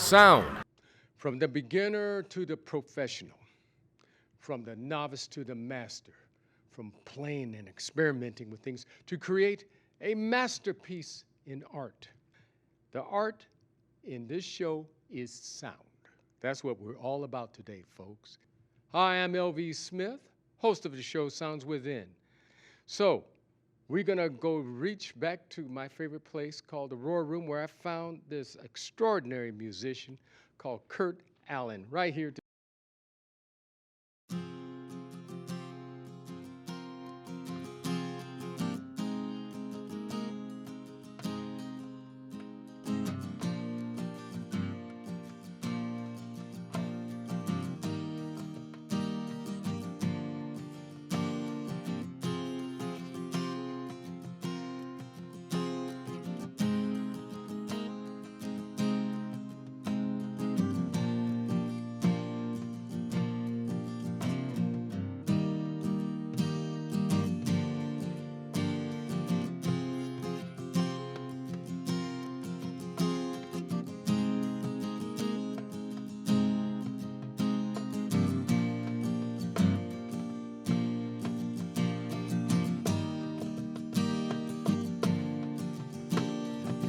Sound. From the beginner to the professional, from the novice to the master, from playing and experimenting with things to create a masterpiece in art. The art in this show is sound. That's what we're all about today, folks. Hi, I'm LV Smith, host of the show Sounds Within. So, we're going to go reach back to my favorite place called the Roar Room, where I found this extraordinary musician called Curt Allen right here.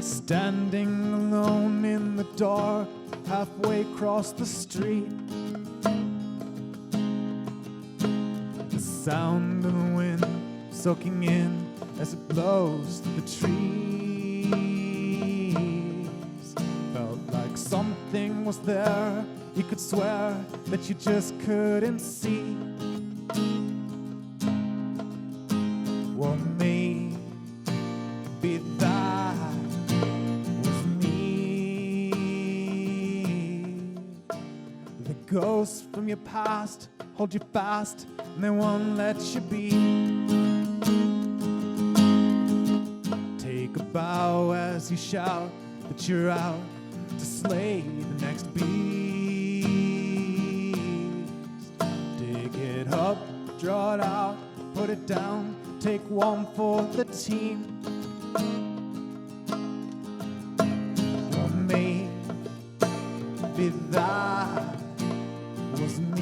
Standing alone in the dark, halfway across the street. The sound of the wind soaking in as it blows through the trees. Felt like something was there, you could swear that you just couldn't see. Well, maybe that ghosts from your past hold you fast and they won't let you be. Take a bow as you shout that you're out to slay the next beast. Dig it up, draw it out, put it down, take one for the team. Well, maybe that was me.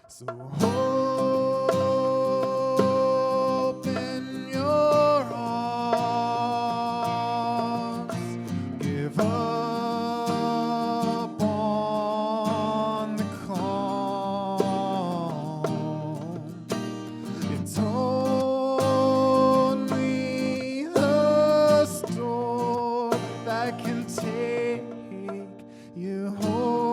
So open your arms, give up on the calm. It's only the storm that can take you home.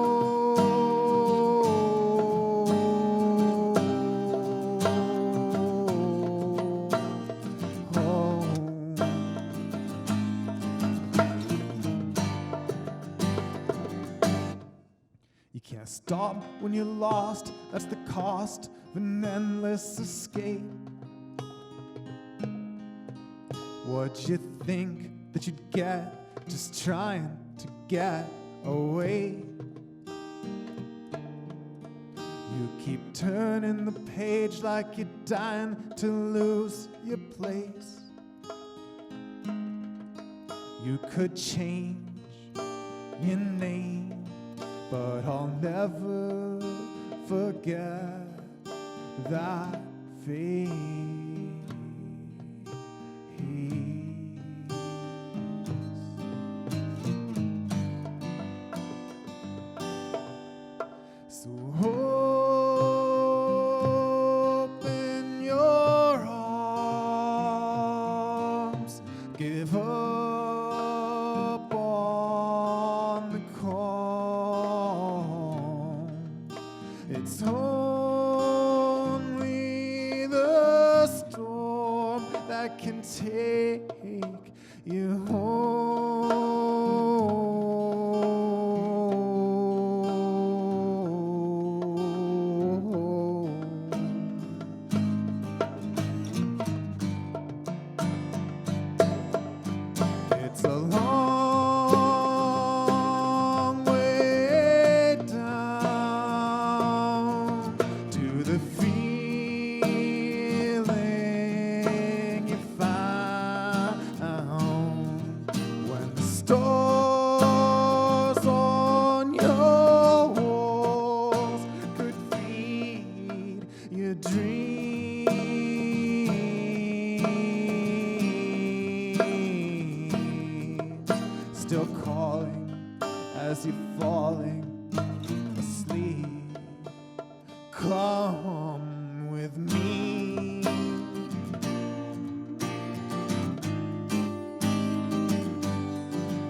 You can't stop when you're lost, that's the cost of an endless escape. What'd you think that you'd get just trying to get away? You keep turning the page like you're dying to lose your place. You could change your name, but I'll never forget that face. So open your arms, give up on the calm. It's only the storm that can take you home. It's a long still calling as you're falling asleep. Come with me.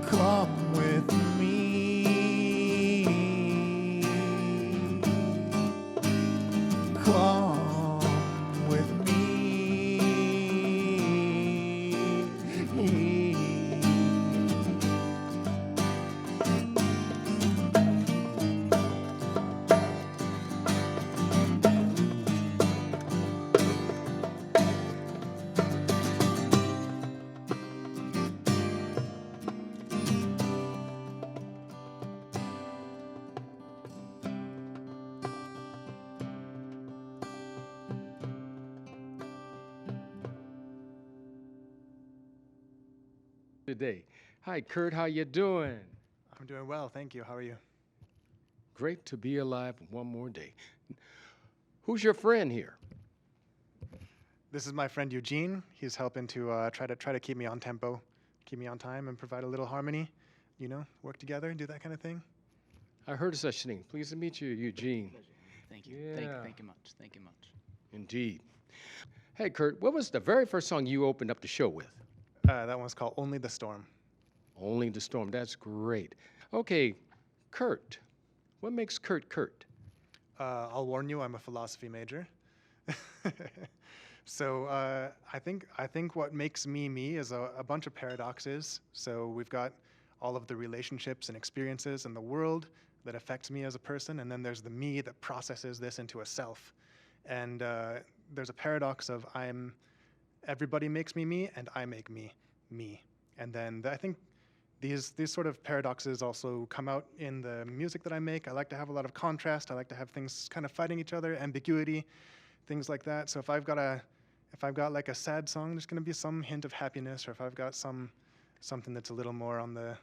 Come with me. Come with me. Today. Hi, Curt. How you doing? I'm doing well, thank you. How are you? Great to be alive one more day. Who's your friend here? This is my friend Eugene. He's helping to try to keep me on tempo, keep me on time, and provide a little harmony. You know, work together and do that kind of thing. I heard of such thing. Pleased to meet you, Eugene. Thank you. Yeah. Thank you much. Thank you much. Indeed. Hey, Curt, what was the very first song you opened up the show with? That one's called Only the Storm. Only the Storm. That's great. Okay, Curt. What makes Curt Curt? I'll warn you, I'm a philosophy major. So I think what makes me me is a bunch of paradoxes. So we've got all of the relationships and experiences in the world that affects me as a person, and then there's the me that processes this into a self. And there's a paradox of everybody makes me me, and I make me me. And then I think these sort of paradoxes also come out in the music that I make. I like to have a lot of contrast. I like to have things kind of fighting each other, ambiguity, things like that. So if I've got like a sad song, there's going to be some hint of happiness, or if I've got something that's a little more on the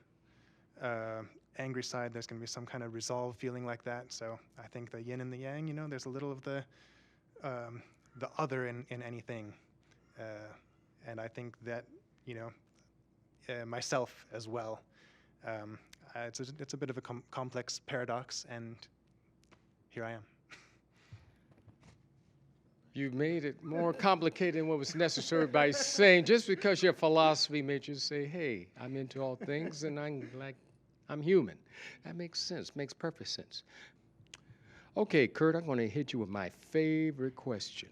angry side, there's going to be some kind of resolve feeling like that. So I think the yin and the yang, you know, there's a little of the other in anything. And I think that, you know, myself as well. It's a bit of a complex paradox, and here I am. You made it more complicated than what was necessary by saying just because you're a philosophy major, say, hey, I'm into all things and I'm human. That makes sense, makes perfect sense. Okay, Curt, I'm going to hit you with my favorite question.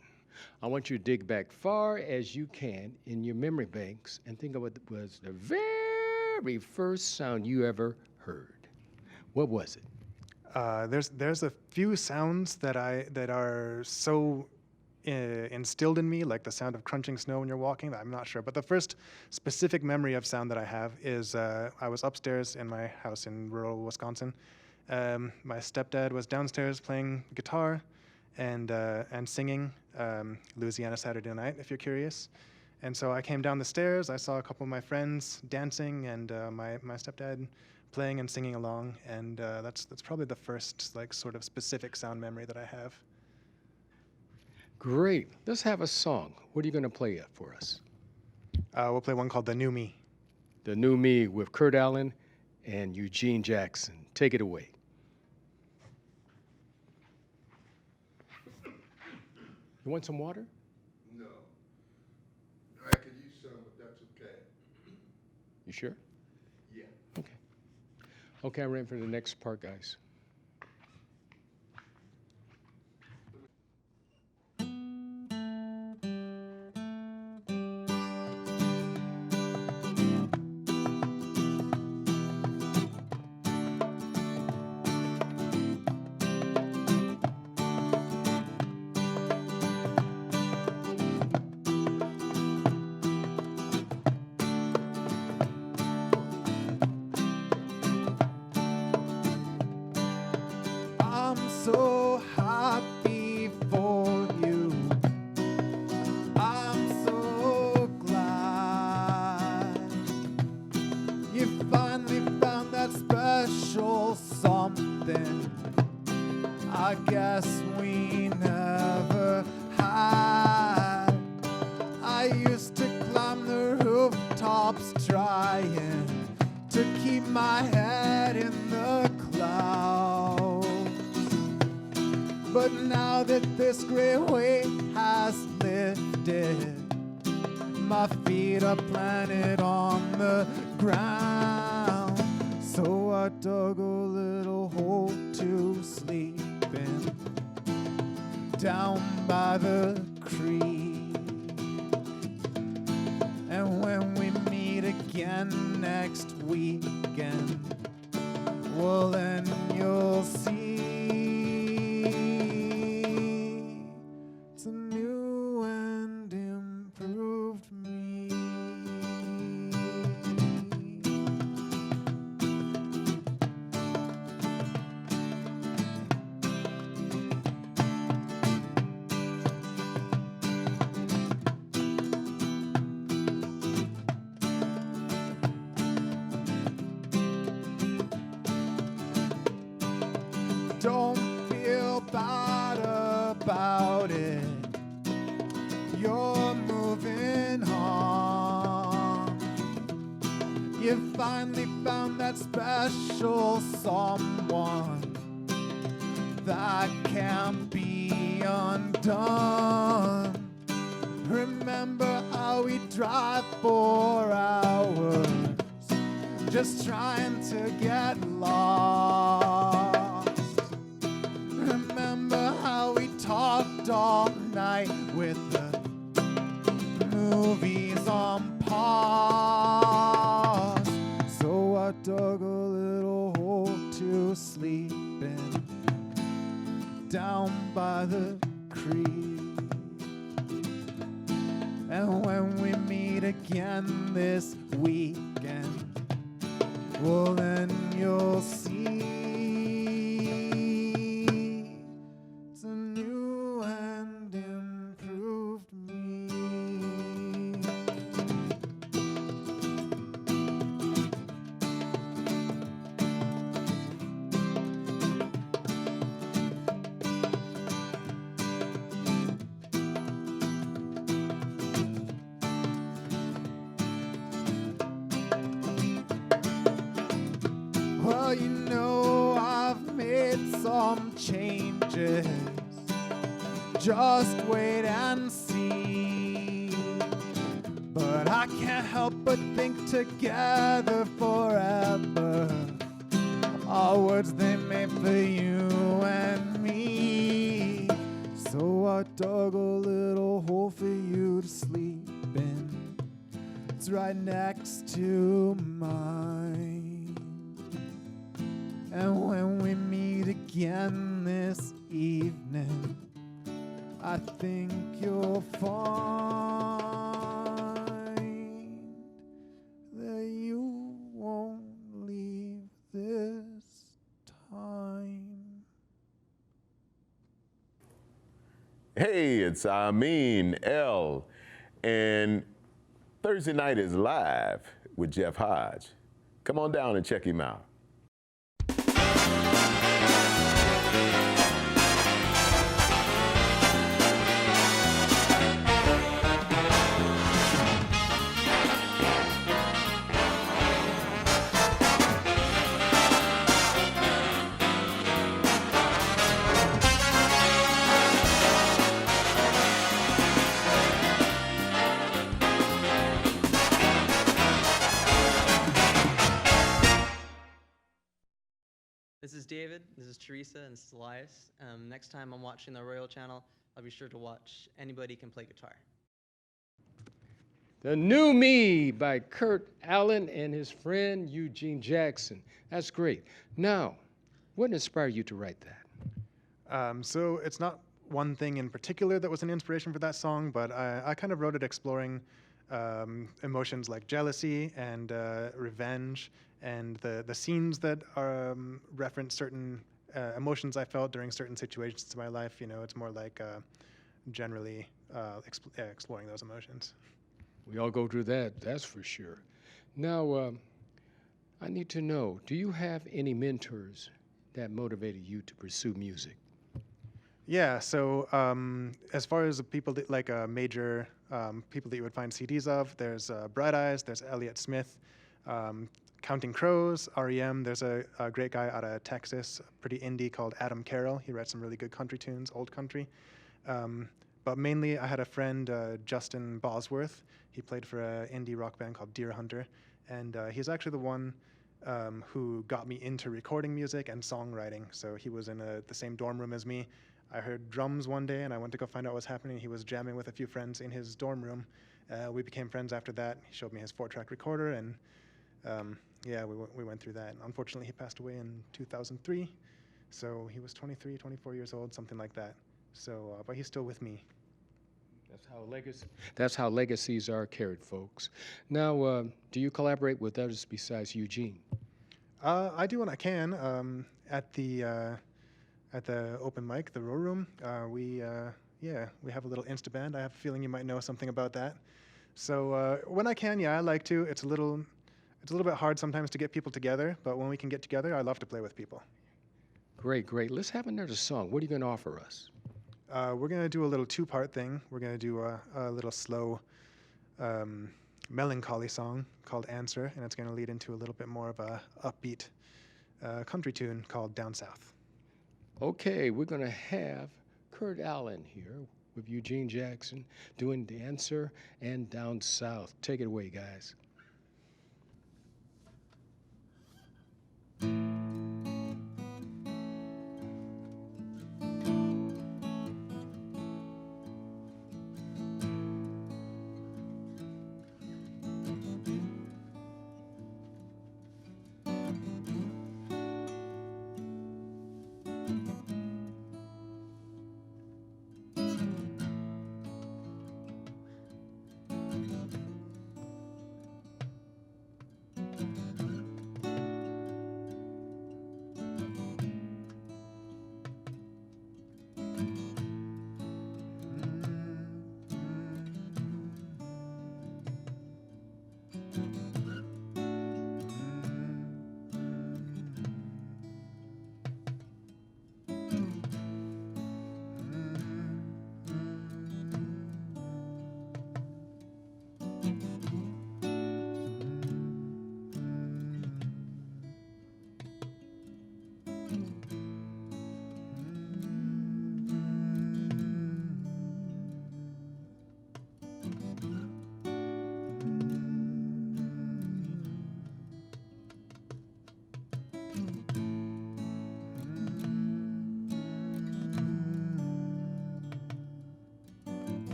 I want you to dig back far as you can in your memory banks and think of what was the very first sound you ever heard. What was it? There's a few sounds that are so instilled in me, like the sound of crunching snow when you're walking. I'm not sure, but the first specific memory of sound that I have is I was upstairs in my house in rural Wisconsin. My stepdad was downstairs playing guitar and singing Louisiana Saturday Night, if you're curious. And so I came down the stairs. I saw a couple of my friends dancing, and my stepdad playing and singing along. And that's probably the first like sort of specific sound memory that I have. Great. Let's have a song. What are you going to play for us? We'll play one called The New Me. The New Me with Curt Allen and Eugene Jackson. Take it away. You want some water? No. I could use some, but that's okay. You sure? Yeah. Okay. Okay, I'm ready for the next part, guys. So happy for you. I'm so glad you finally found that special something I guess we never had. I used to climb the rooftops trying to to keep my head in the clouds. But now that this gray weight has lifted, my feet are planted on the ground. So I dug a little hole to sleep in, down by the creek. And when we meet again next weekend, well then you'll see it's a new and improved me. Don't feel bad about it. You're moving on. You finally found that special someone that can't be undone. Remember how we drive for hours just trying to get lost. Remember how we talked all night with the movies on pause. So I dug a little hole to sleep in, down by the creek. And when we meet again this weekend, well then you'll see it's a new and improved me. Well, you know I've made some changes. Just wait and see. But I can't help but think together forever are words they made for you and me. So I dug a little hole for you to sleep in. It's right next to mine. And when we meet again this evening, I think you'll find that you won't leave this time. Hey, it's Amin L. And Thursday night is live with Jeff Hodge. Come on down and check him out. This is David, this is Teresa, and this is Elias. Next time I'm watching the Royal Channel, I'll be sure to watch Anybody Can Play Guitar. The New Me by Curt Allen and his friend Eugene Jackson. That's great. Now, what inspired you to write that? So it's not one thing in particular that was an inspiration for that song, but I kind of wrote it exploring emotions like jealousy and revenge, and the scenes that reference certain emotions I felt during certain situations in my life. You know, it's more like generally exploring those emotions. We all go through that, that's for sure. Now, I need to know, do you have any mentors that motivated you to pursue music? Yeah, so as far as the people that, like major people that you would find CDs of, there's Bright Eyes, there's Elliott Smith, Counting Crows, REM. There's a great guy out of Texas, pretty indie, called Adam Carroll. He writes some really good country tunes, old country. But mainly, I had a friend, Justin Bosworth. He played for an indie rock band called Deer Hunter. And he's actually the one who got me into recording music and songwriting. So he was in the same dorm room as me. I heard drums one day, and I went to go find out what was happening. He was jamming with a few friends in his dorm room. We became friends after that. He showed me his 4-track recorder, and yeah, we went through that. Unfortunately, he passed away in 2003. So he was 23, 24 years old, something like that. So, but he's still with me. That's how legacies are carried, folks. Now, do you collaborate with others besides Eugene? I do when I can. At the open mic, the Row Room, we have a little Insta band. I have a feeling you might know something about that. So when I can, yeah, I like to. It's a little bit hard sometimes to get people together, but when we can get together, I love to play with people. Great, great. Let's have another song. What are you going to offer us? We're going to do a little 2-part thing. We're going to do a little slow, melancholy song called Answer, and it's going to lead into a little bit more of a upbeat country tune called Down South. Okay, we're going to have Curt Allen here with Eugene Jackson doing Dancer and Down South. Take it away, guys.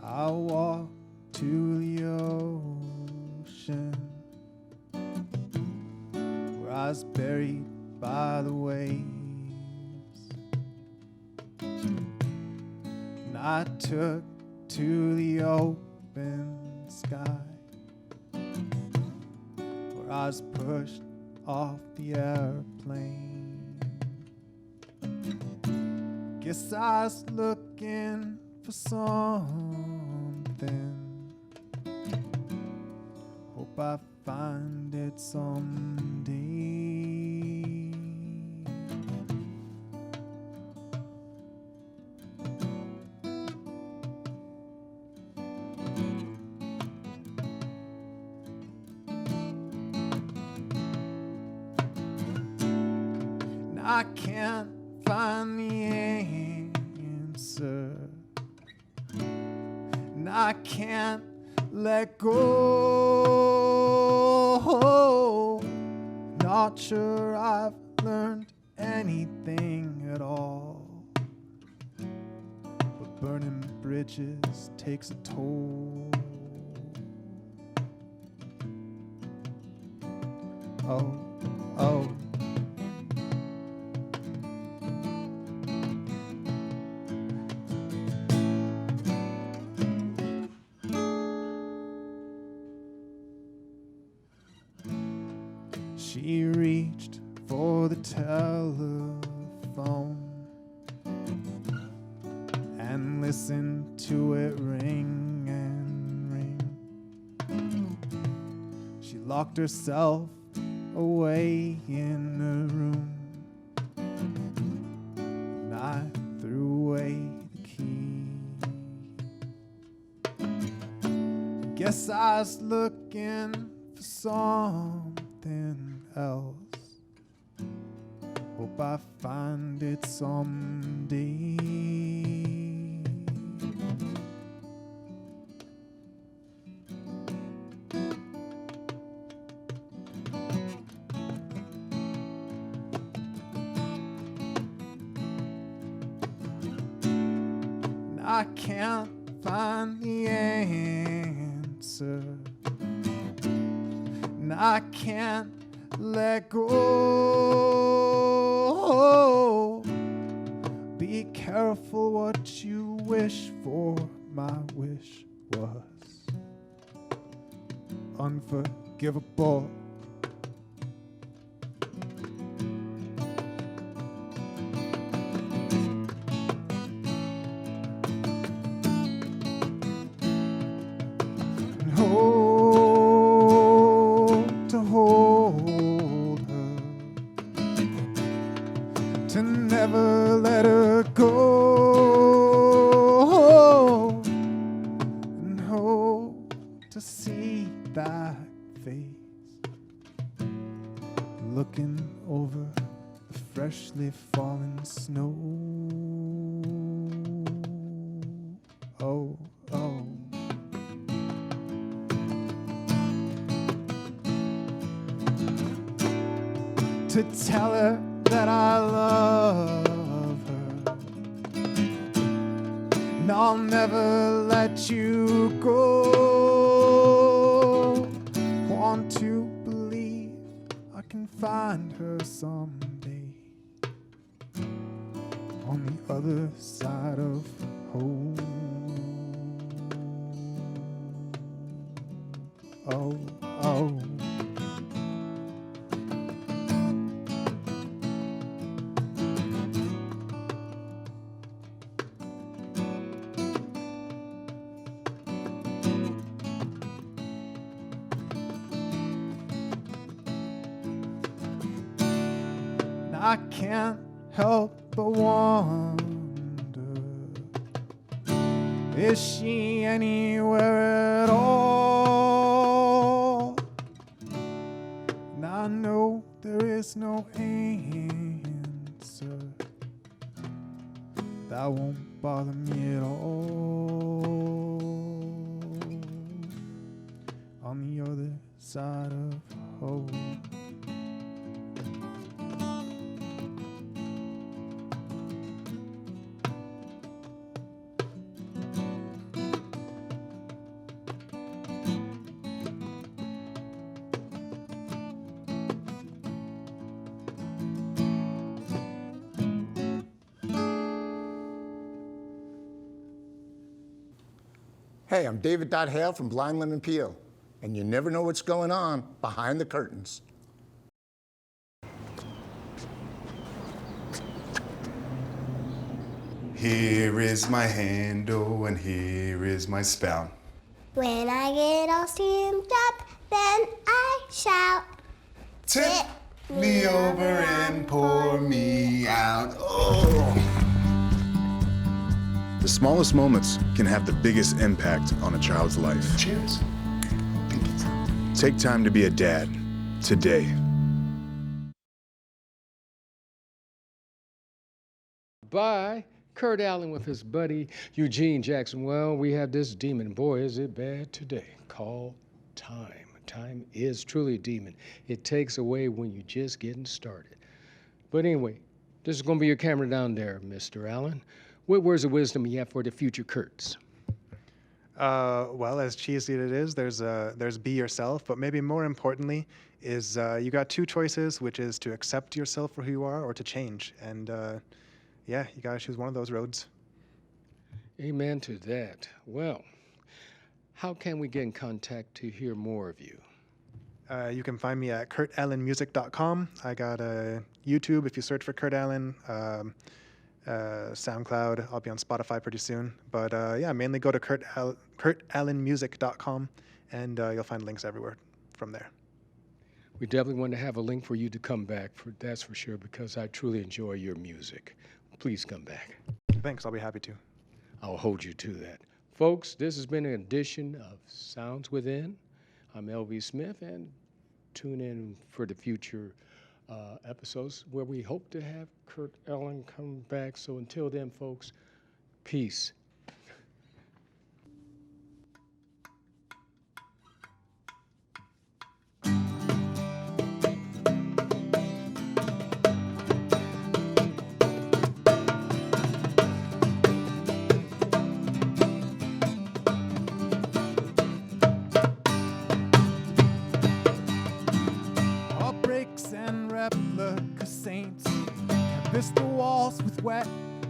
I walk to the ocean where I was buried by the waves, and I took to the open sky where I was pushed off the airplane. Guess I was looking for something. Hope I find it someday. And I can't find the answer, and I can't let go. Not sure I've learned anything at all, but burning bridges takes a toll. Oh, oh. She reached for the telephone and listened to it ring and ring. She locked herself away in a room, and I threw away the key. Guess I was looking for something else. Hope I find it someday. I can't find the answer, and I can't let go. Be careful what you wish for. My wish was unforgivable. To hold her, to never let her go, and hope to see that face looking over the freshly fallen snow. Oh, oh. To tell her that I love her, and I'll never let you go. Want to believe I can find her someday on the other side of home. Oh, oh. I can't help but wonder, is she anywhere at all? And I know there is no answer that won't bother me at all. On the other side of home. Hey, I'm David Hale from Blind Lemon Peel, and you never know what's going on behind the curtains. Here is my handle and here is my spout. When I get all steamed up, then I shout. Tip me over and pour me out. Oh. The smallest moments can have the biggest impact on a child's life. Cheers. Take time to be a dad today. By Curt Allen with his buddy Eugene Jackson. Well, we have this demon, boy, is it bad today, called time. Time is truly a demon. It takes away when you're just getting started. But anyway, this is going to be your camera down there, Mr. Allen. What words of wisdom you have for the future Curts? Well, as cheesy as it is, there's be yourself, but maybe more importantly is you got two choices, which is to accept yourself for who you are or to change. And yeah, you gotta choose one of those roads. Amen to that. Well, how can we get in contact to hear more of you? You can find me at curtallenmusic.com. I got a YouTube if you search for Curt Allen. SoundCloud. I'll be on Spotify pretty soon. But yeah, mainly go to curtallenmusic.com, and you'll find links everywhere from there. We definitely want to have a link for you to come back, that's for sure, because I truly enjoy your music. Please come back. Thanks. I'll be happy to. I'll hold you to that. Folks, this has been an edition of Sounds Within. I'm LV Smith, and tune in for the future episodes where we hope to have Curt Allen come back. So until then, folks, peace. Heartbreaks and replica saints canvas the walls with wet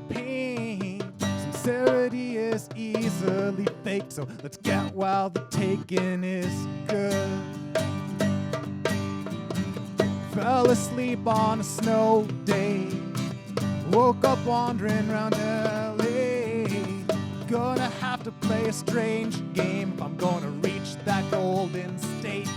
paint. Sincerity is easily faked, so let's get while the taking is good. Fell asleep on a snow day, woke up wandering around LA. Gonna have to play a strange game if I'm gonna reach that golden state.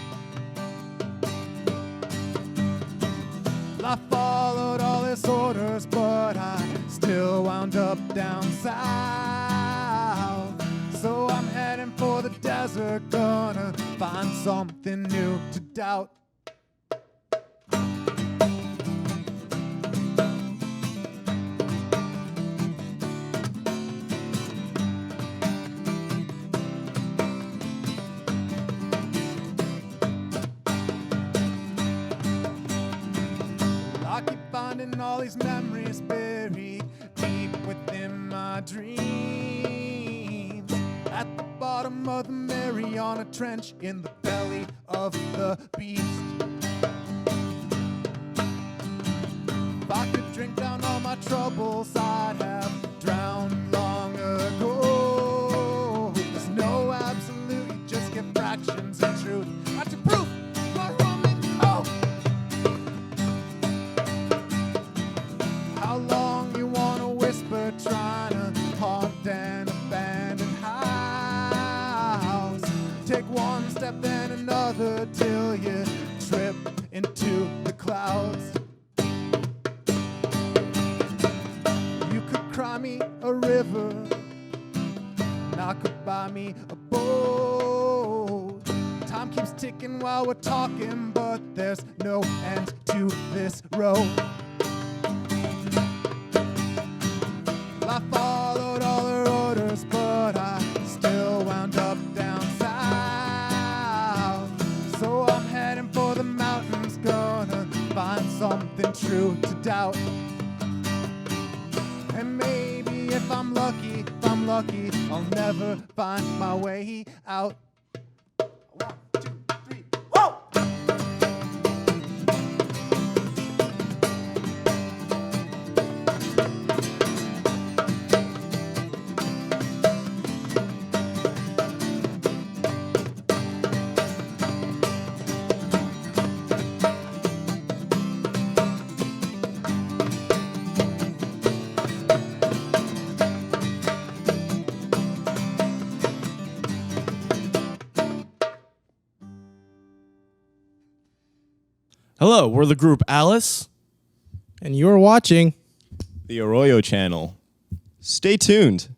I followed all his orders, but I still wound up down south. So I'm heading for the desert, gonna find something new to doubt. I keep finding all these memories buried deep within my dreams. At the bottom of the Mariana Trench, in the belly of the beast. If I could drink down all my troubles, I'd have drowned long ago. There's no absolute, you just get fractions of truth. Not to proof, but oh. How long you wanna whisper, trying to haunt an abandoned house? Take one step, then another, till you trip into the clouds. You could cry me a river, and I could buy me a boat. Time keeps ticking while we're talking, but there's no end to this road. I followed all her orders, but I still wound up down south. So I'm heading for the mountains, gonna find something true to doubt. And maybe if I'm lucky, I'll never find my way out. 1, 2, 3, whoa! Hello, we're the group Alice. And you're watching The Arroyo Channel. Stay tuned.